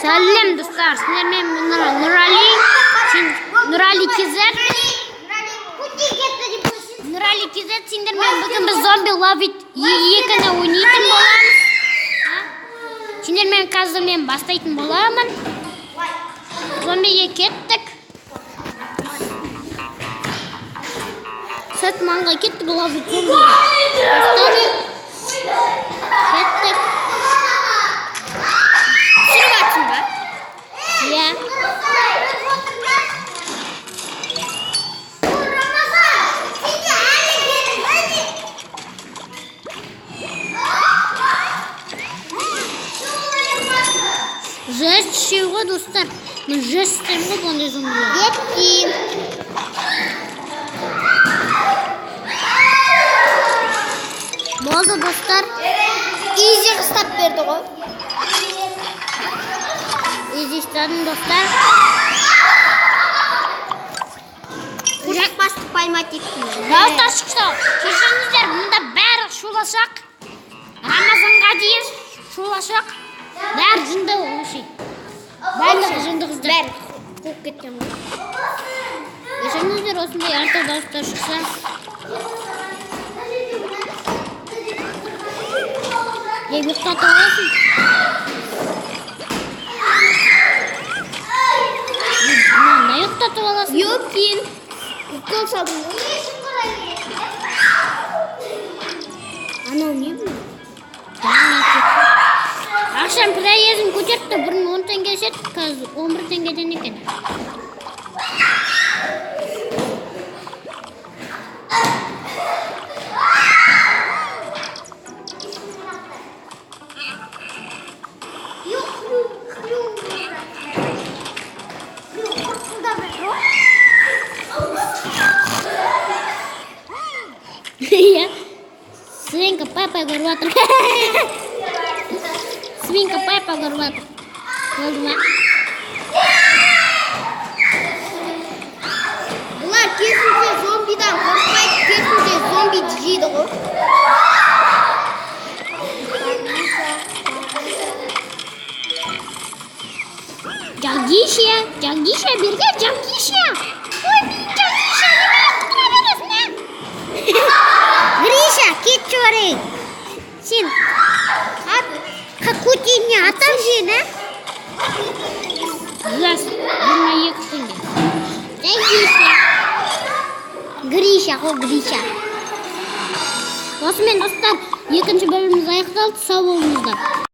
Сәлем достар, сіздермен Нұрали KZ, сендермен бүгін біз зомби ловит 2-ні ойнайтын боламыз. Сендермен қазір мен бастайтын боламын. Зомбиге кеттік. Сәт маңға кеттік ловит зомби. Кеттік. Түсіріп атсың ба? Иә. Жест істеу ғой достар. Мен жест істеймін ғой бұндай зомбилар. Еттім. Болды достар. Изи қыстап берді ғой. Изи ұстадым достар. Құшақ басты поймать еттім. Достар шықты. Кешіріңіздер, мұнда бәрі шулашақ. Рамазанға дейін шулашақ. Бәрі жынды оңши. Барлығы жынды қыздар. Бәрі қуып кеткен ғой. Кешіріңіздер, осындай арта дауыстар шықса. Ұйықтатып аласың. Не ұйықтатып аласың? Yok кейін. Укол салдым ғой. Анау не бұл? Ақшам проезін көтеріпті, бұрын 10 теңге сет, қазір 11 теңгеден екен. Свинка папа көріп атыр. Свинка папа көріп атыр. Болды ма? Бұлар керісінше зомбидан қорқпайды, керісінше зомби жейді ғой. Жангиша, берге, Жангиша. Ой, Жангиша, неме құтыра бересің, ә? Гриша, кетші барай. Сен какутине атам жейін, ә? Жас, 22 теңге. Жангиша. Гриша, ғой Гриша. Осымен достар, екінші бөліміміз аяқталды, сау болыңыздар.